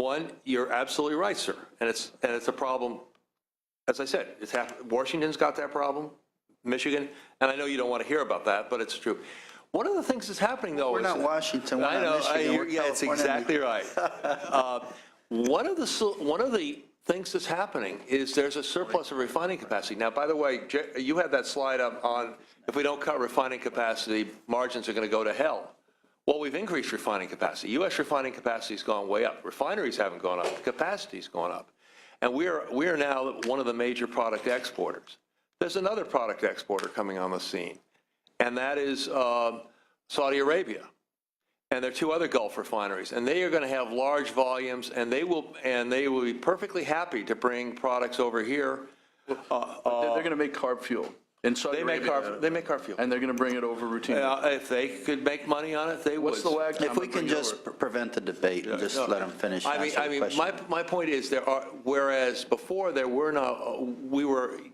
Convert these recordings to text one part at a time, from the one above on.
One, you're absolutely right, sir, and it's a problem. As I said, it's Washington's got that problem, Michigan, and I know you don't want to hear about that, but it's true. One of the things that's happening, though, we're not Washington. We're not Michigan. We're yeah, it's exactly right. One of the things that's happening is there's a surplus of refining capacity. Now, by the way, you had that slide up on if we don't cut refining capacity, margins are going to go to hell. Well, we've increased refining capacity. U.S. refining capacity has gone way up. Refineries haven't gone up. Capacity's gone up. And we are now one of the major product exporters. There's another product exporter coming on the scene, and that is Saudi Arabia. And there are two other Gulf refineries, and they are going to have large volumes, and they will be perfectly happy to bring products over here. They're going to make carb fuel. In Saudi Arabia, they make carb fuel. And they're going to bring it over routinely. If they could make money on it, they would. What's the lag time? If we can just prevent the debate and just let them finish. I mean, my point is whereas before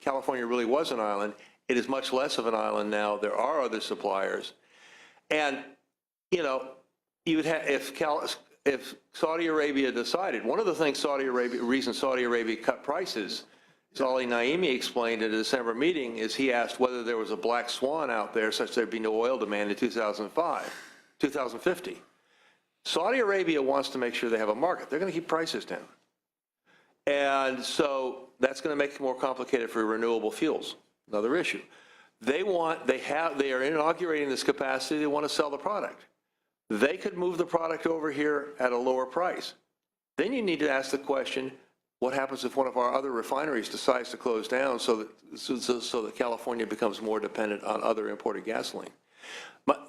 California really was an island, it is much less of an island now. There are other suppliers. And, you know, you would have, if Saudi Arabia decided, one of the things reason Saudi Arabia cut prices, as Ali Naimi explained at a December meeting, is he asked whether there was a black swan out there such there'd be no oil demand in 2050. Saudi Arabia wants to make sure they have a market. They're going to keep prices down. And so that's going to make it more complicated for renewable fuels, another issue. They are inaugurating this capacity, they want to sell the product. They could move the product over here at a lower price. Then you need to ask the question, what happens if one of our other refineries decides to close down so that California becomes more dependent on other imported gasoline?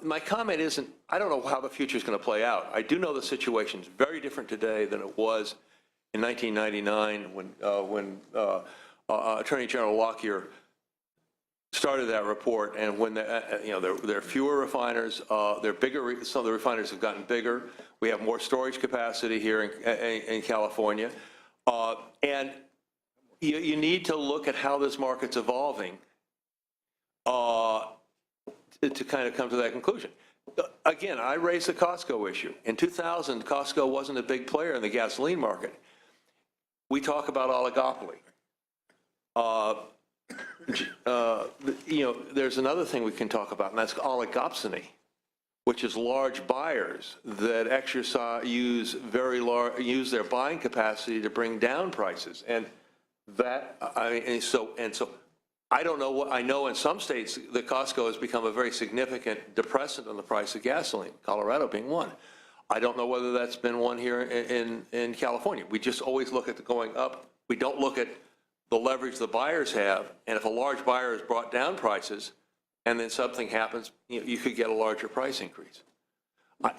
My comment isn't, I don't know how the future is going to play out. I do know the situation is very different today than it was in 1999 when Attorney General Lockyer started that report, and when there are fewer refiners, they're bigger. Some of the refiners have gotten bigger. We have more storage capacity here in California. And you need to look at how this market's evolving to kind of come to that conclusion. Again, I raised the Costco issue. In 2000, Costco wasn't a big player in the gasoline market. We talk about oligopoly. There's another thing we can talk about, and that's oligopsony, which is large buyers that use their buying capacity to bring down prices, and that so I don't know what I know. In some states, the Costco has become a very significant depressant on the price of gasoline. Colorado being one. I don't know whether that's been one here in California. We just always look at the going up. We don't look at the leverage the buyers have, and if a large buyer has brought down prices, and then something happens, you could get a larger price increase. What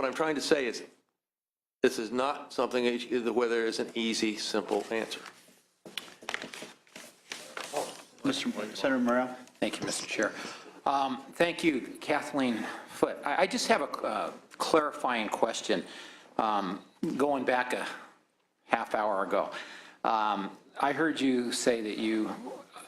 I'm trying to say is, this is not something where there is an easy, simple answer. Senator Morrell. Thank you, Mr. Chair. Thank you, Kathleen Foote. I just have a clarifying question. Going back a half hour ago, I heard you say that you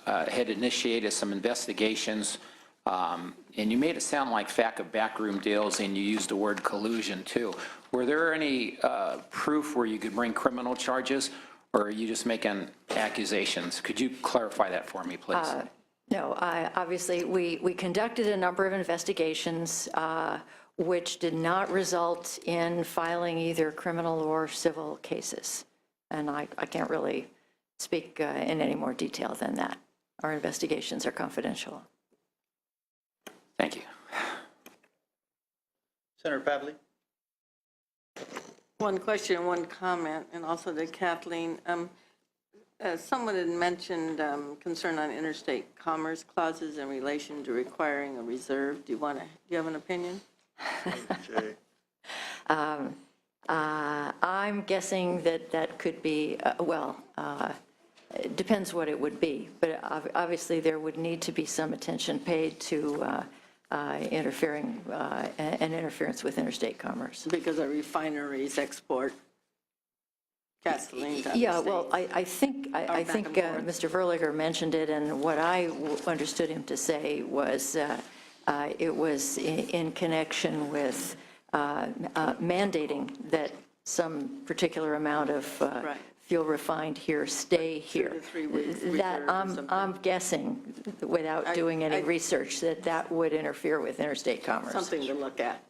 had initiated some investigations, and you made it sound like FACA backroom deals, and you used the word collusion too. Were there any proof where you could bring criminal charges, or are you just making accusations? Could you clarify that for me, please? No, obviously we conducted a number of investigations which did not result in filing either criminal or civil cases. And I can't really speak in any more detail than that. Our investigations are confidential. Thank you. Senator Pavley. One question, one comment, and also to Kathleen. Someone had mentioned concern on interstate commerce clauses in relation to requiring a reserve. Do you have an opinion? I'm guessing that could be, it depends what it would be, but obviously there would need to be some attention paid to interference with interstate commerce. Because our refineries export gasoline to other Yeah, states. well, I think Mr. Verliger mentioned it, and what I understood him to say was it was in connection with mandating that some particular amount of Right. fuel refined here stay here. 2 to 3 weeks That, reserve or something. I'm guessing, without doing any research, that would interfere with interstate commerce. Something to look at.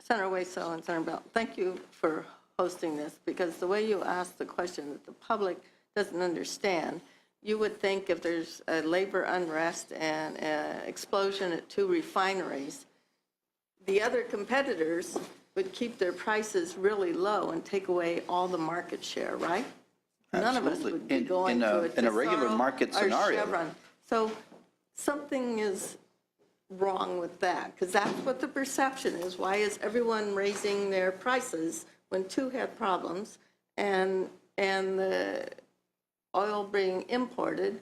Senator Waso and Senator Bell, thank you for hosting this, because the way you asked the question that the public doesn't understand, you would think if there's a labor unrest and an explosion at 2 refineries, the other competitors would keep their prices really low and take away all the market share, right? None of us Absolutely. would be In- going in a- to a in a regular Tesoro market or scenario. Chevron. So something is wrong with that, because that's what the perception is. Why is everyone raising their prices when 2 had problems and the oil being imported,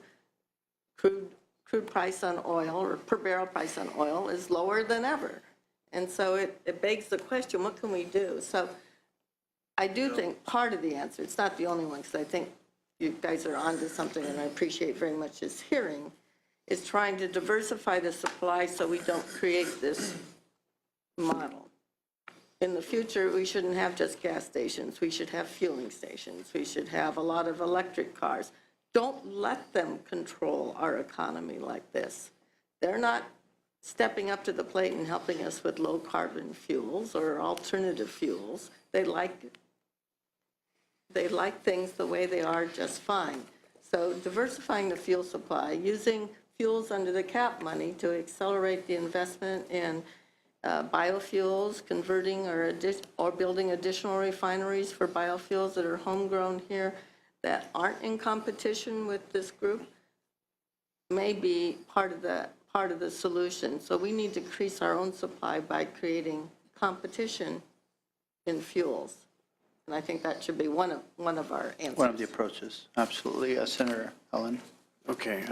crude price on oil or per barrel price on oil is lower than ever? And so it begs the question, what can we do? So I do think part of the answer, it's not the only one, because I think you guys are onto something, and I appreciate very much this hearing, is trying to diversify the supply so we don't create this model. In the future, we shouldn't have just gas stations. We should have fueling stations. We should have a lot of electric cars. Don't let them control our economy like this. They're not stepping up to the plate and helping us with low-carbon fuels or alternative fuels. They like things the way they are just fine. So diversifying the fuel supply, using fuels under the CAP money to accelerate the investment in biofuels, converting or building additional refineries for biofuels that are homegrown here that aren't in competition with this group, may be part of the solution. So we need to increase our own supply by creating competition in fuels. And I think that should be one of our answers. One of the approaches, absolutely. Senator Ellen? Okay.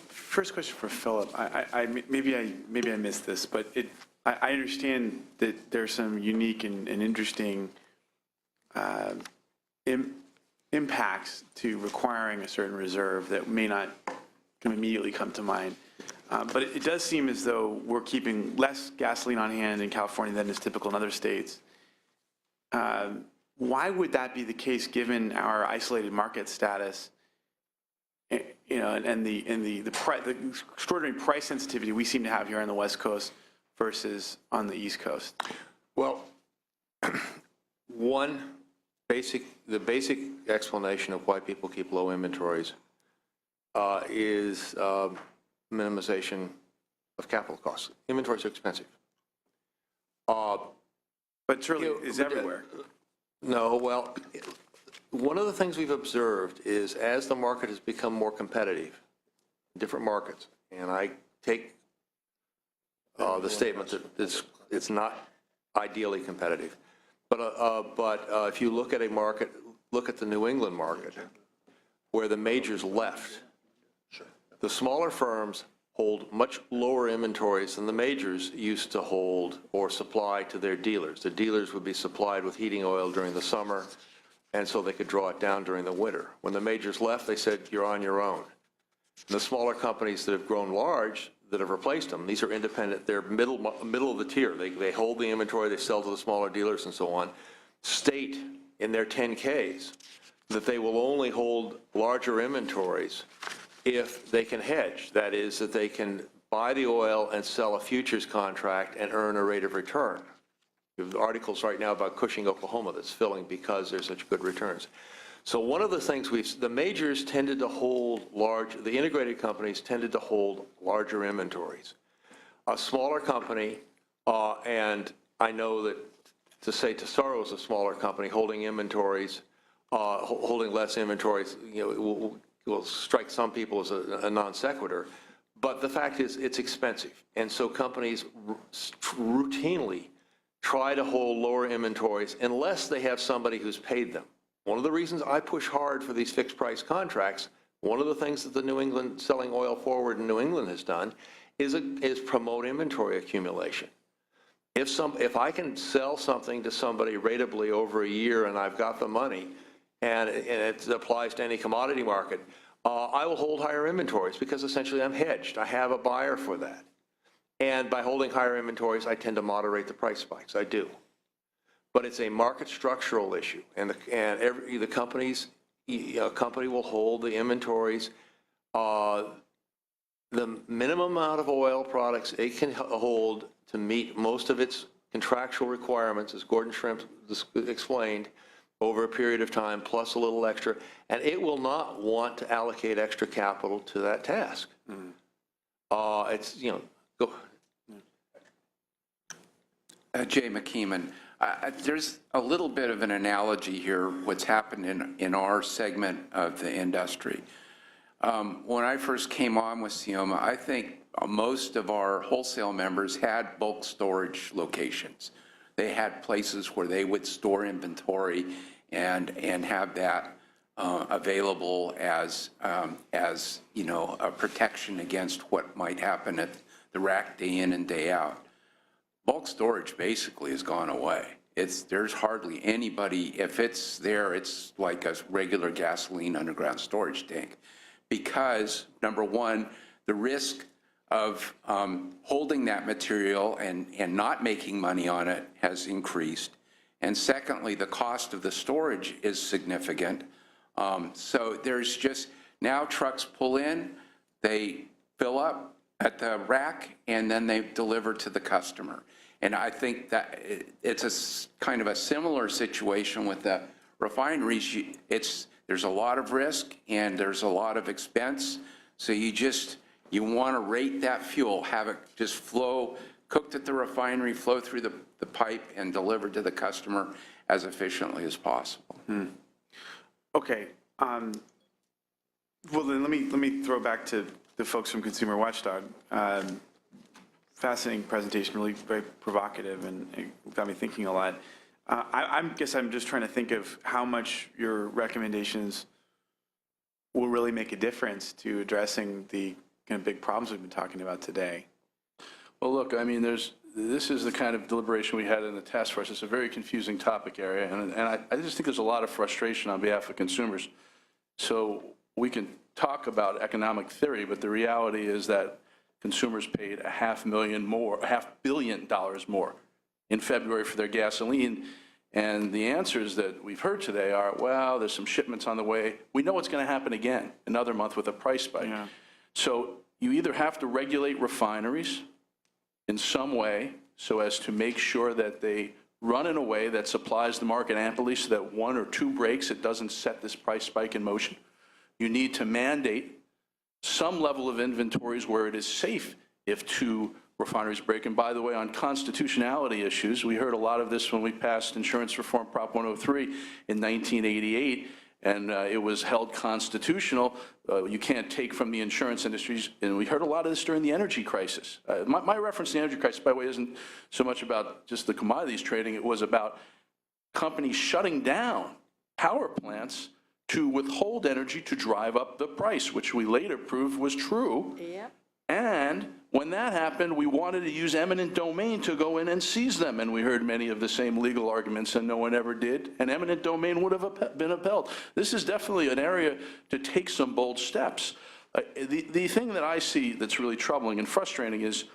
First question for Philip. Maybe I missed this, but I understand that there's some unique and interesting impacts to requiring a certain reserve that may not immediately come to mind. But it does seem as though we're keeping less gasoline on hand in California than is typical in other states. Why would that be the case given our isolated market status, and the extraordinary price sensitivity we seem to have here on the West Coast versus on the East Coast? Well, the basic explanation of why people keep low inventories is minimization of capital costs. Inventories are expensive. But certainly is everywhere. No, well, one of the things we've observed is as the market has become more competitive, different markets, and I take the statement that it's not ideally competitive, but if you look at a market, look at the New England market, where the majors left, the smaller firms hold much lower inventories than the majors used to hold or supply to their dealers. The dealers would be supplied with heating oil during the summer, and so they could draw it down during the winter. When the majors left, they said, you're on your own. And the smaller companies that have grown large, that have replaced them, these are independent, they're middle of the tier. They hold the inventory, they sell to the smaller dealers and so on, state in their 10Ks that they will only hold larger inventories if they can hedge. That is, that they can buy the oil and sell a futures contract and earn a rate of return. We have articles right now about Cushing, Oklahoma that's filling because there's such good returns. So one of the things the majors tended to hold the integrated companies tended to hold larger inventories. A smaller company, and I know that to say Tesoro is a smaller company holding inventories, holding less inventories, will strike some people as a non sequitur, but the fact is it's expensive. And so companies routinely try to hold lower inventories unless they have somebody who's paid them. One of the reasons I push hard for these fixed price contracts, one of the things that the New England Selling Oil Forward in New England has done is promote inventory accumulation. If I can sell something to somebody ratably over a year and I've got the money, and it applies to any commodity market, I will hold higher inventories because essentially I'm hedged. I have a buyer for that. And by holding higher inventories, I tend to moderate the price spikes. I do. But it's a market structural issue, and the companies, a company will hold the inventories. The minimum amount of oil products it can hold to meet most of its contractual requirements, as Gordon Shrimp explained, over a period of time, plus a little extra, and it will not want to allocate extra capital to that task. It's, go. Jay McKeeman, there's a little bit of an analogy here, what's happened in our segment of the industry. When I first came on with Sioma, I think most of our wholesale members had bulk storage locations. They had places where they would store inventory and have that available as a protection against what might happen at the rack day in and day out. Bulk storage basically has gone away. There's hardly anybody, if it's there, it's like a regular gasoline underground storage tank. Because, number one, the risk of holding that material and not making money on it has increased. And secondly, the cost of the storage is significant. So there's just, now trucks pull in, they fill up at the rack, and then they deliver to the customer. And I think that it's a kind of a similar situation with the refineries. There's a lot of risk and there's a lot of expense. So you want to rate that fuel, have it just flow, cooked at the refinery, flow through the pipe and delivered to the customer as efficiently as possible. Okay. Well, then let me throw back to the folks from Consumer Watchdog. Fascinating presentation, really very provocative, and it got me thinking a lot. I guess I'm just trying to think of how much your recommendations will really make a difference to addressing the kind of big problems we've been talking about today. Well, look, I mean, this is the kind of deliberation we had in the task force. It's a very confusing topic area, and I just think there's a lot of frustration on behalf of consumers. So we can talk about economic theory, but the reality is that consumers paid $500 million more in February for their gasoline. And the answers that we've heard today are, well, there's some shipments on the way. We know what's going to happen again another month with a price spike. Yeah. So you either have to regulate refineries in some way so as to make sure that they run in a way that supplies the market amply so that one or two breaks, it doesn't set this price spike in motion. You need to mandate some level of inventories where it is safe if two refineries break. And by the way, on constitutionality issues, we heard a lot of this when we passed Insurance Reform Prop 103 in 1988, and it was held constitutional. You can't take from the insurance industries, and we heard a lot of this during the energy crisis. My reference to the energy crisis, by the way, isn't so much about just the commodities trading. It was about companies shutting down power plants to withhold energy to drive up the price, which we later proved was true. Yep. And when that happened, we wanted to use eminent domain to go in and seize them. And we heard many of the same legal arguments, and no one ever did. And eminent domain would have been upheld. This is definitely an area to take some bold steps. The thing that I see that's really troubling and frustrating is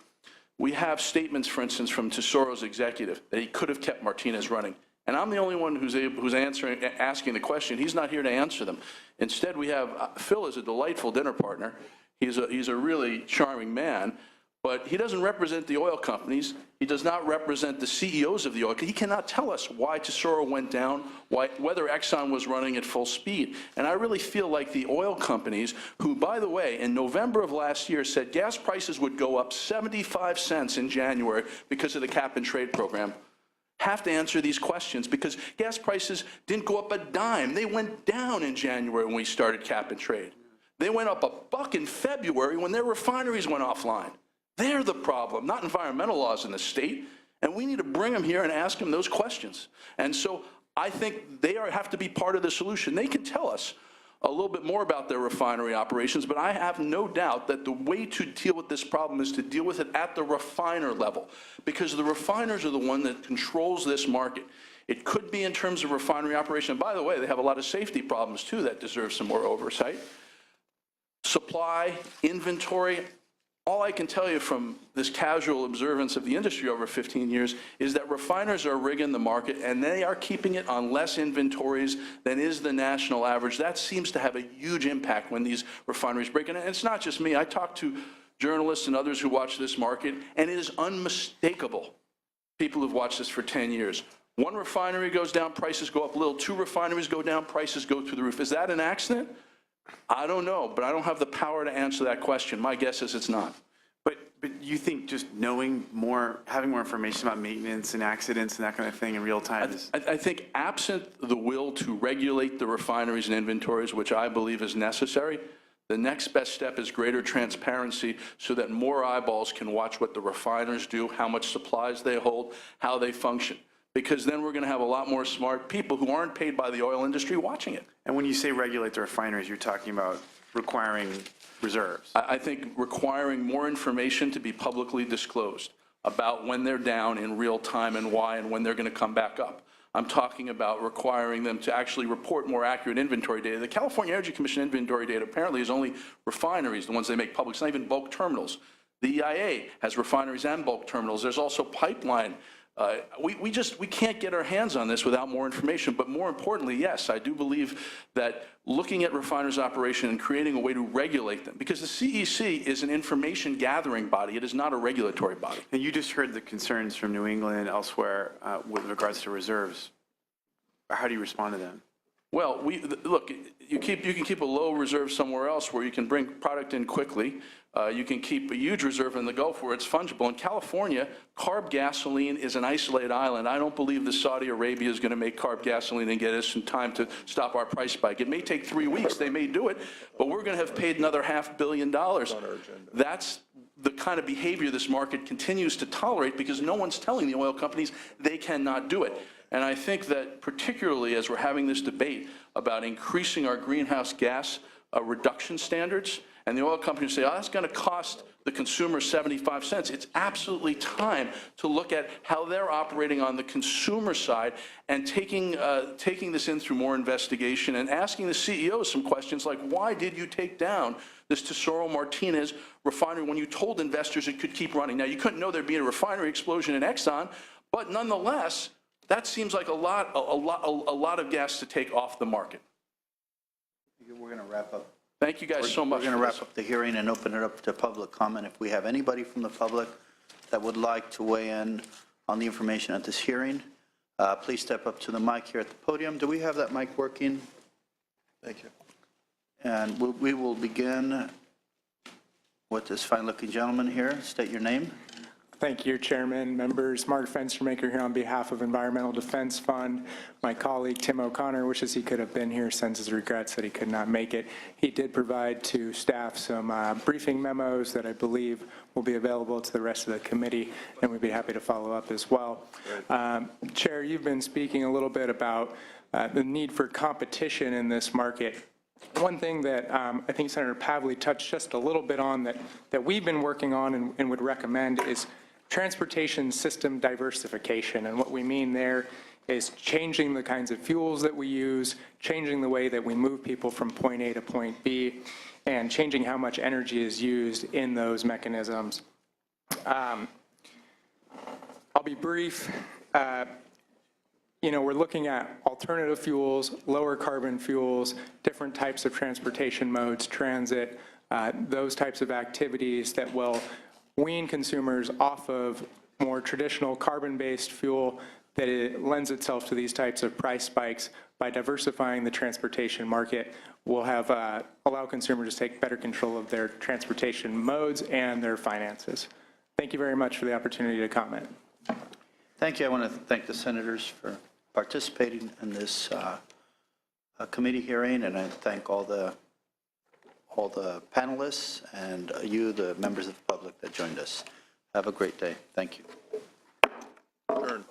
we have statements, for instance, from Tesoro's executive that he could have kept Martinez running. And I'm the only one who's asking the question. He's not here to answer them. Instead, we have Phil is a delightful dinner partner. He's a really charming man, but he doesn't represent the oil companies. He does not represent the CEOs of the oil companies. He cannot tell us why Tesoro went down, whether Exxon was running at full speed. And I really feel like the oil companies, who, by the way, in November of last year said gas prices would go up 75 cents in January because of the cap and trade program, have to answer these questions, because gas prices didn't go up a dime. They went down in January when we started cap and trade. They went up $1 in February when their refineries went offline. They're the problem, not environmental laws in the state. And we need to bring them here and ask them those questions. And so I think they have to be part of the solution. They can tell us a little bit more about their refinery operations, but I have no doubt that the way to deal with this problem is to deal with it at the refiner level, because the refiners are the one that controls this market. It could be in terms of refinery operation. And by the way, they have a lot of safety problems too that deserve some more oversight. Supply, inventory, all I can tell you from this casual observance of the industry over 15 years is that refiners are rigging the market, and they are keeping it on less inventories than is the national average. That seems to have a huge impact when these refineries break. And it's not just me. I talk to journalists and others who watch this market, and it is unmistakable. People who've watched this for 10 years. One refinery goes down, prices go up a little. Two refineries go down, prices go through the roof. Is that an accident? I don't know, but I don't have the power to answer that question. My guess is it's not. But you think just knowing more, having more information about maintenance and accidents and that kind of thing in real time is? I think absent the will to regulate the refineries and inventories, which I believe is necessary, the next best step is greater transparency so that more eyeballs can watch what the refiners do, how much supplies they hold, how they function. Because then we're going to have a lot more smart people who aren't paid by the oil industry watching it. And when you say regulate the refineries, you're talking about requiring reserves. I think requiring more information to be publicly disclosed about when they're down in real time and why and when they're going to come back up. I'm talking about requiring them to actually report more accurate inventory data. The California Energy Commission inventory data apparently is only refineries, the ones they make public. It's not even bulk terminals. The EIA has refineries and bulk terminals. There's also pipeline. We can't get our hands on this without more information. But more importantly, yes, I do believe that looking at refiners' operation and creating a way to regulate them, because the CEC is an information gathering body. It is not a regulatory body. And you just heard the concerns from New England and elsewhere with regards to reserves. How do you respond to them? Well, look, you can keep a low reserve somewhere else where you can bring product in quickly. You can keep a huge reserve in the Gulf where it's fungible. In California, CARB gasoline is an isolated island. I don't believe that Saudi Arabia is going to make CARB gasoline and get us in time to stop our price spike. It may take 3 weeks. They may do it, but we're going to have paid another $500 million. That's the kind of behavior this market continues to tolerate because no one's telling the oil companies they cannot do it. And I think that particularly as we're having this debate about increasing our greenhouse gas reduction standards, and the oil companies say, oh, that's going to cost the consumer 75 cents. It's absolutely time to look at how they're operating on the consumer side and taking this in through more investigation and asking the CEO some questions like, why did you take down this Tesoro Martinez refinery when you told investors it could keep running? Now, you couldn't know there'd be a refinery explosion in Exxon, but nonetheless, that seems like a lot of gas to take off the market. We're going to wrap up. Thank you guys so much. We're going to wrap up the hearing and open it up to public comment. If we have anybody from the public that would like to weigh in on the information at this hearing, please step up to the mic here at the podium. Do we have that mic working? Thank you. And we will begin with this fine-looking gentleman here. State your name. Thank you, Chairman, members. Mark Fenstermaker here on behalf of Environmental Defense Fund. My colleague Tim O'Connor wishes he could have been here, sends his regrets that he could not make it. He did provide to staff some briefing memos that I believe will be available to the rest of the committee, and we'd be happy to follow up as well. Chair, you've been speaking a little bit about the need for competition in this market. One thing that I think Senator Pavley touched just a little bit on that we've been working on and would recommend is transportation system diversification. And what we mean there is changing the kinds of fuels that we use, changing the way that we move people from point A to point B, and changing how much energy is used in those mechanisms. I'll be brief. You know, we're looking at alternative fuels, lower carbon fuels, different types of transportation modes, transit, those types of activities that will wean consumers off of more traditional carbon-based fuel that it lends itself to these types of price spikes. By diversifying the transportation market, we'll have allow consumers to take better control of their transportation modes and their finances. Thank you very much for the opportunity to comment. Thank you. I want to thank the senators for participating in this committee hearing, and I thank all the panelists and you, the members of the public that joined us. Have a great day. Thank you. Adjourned.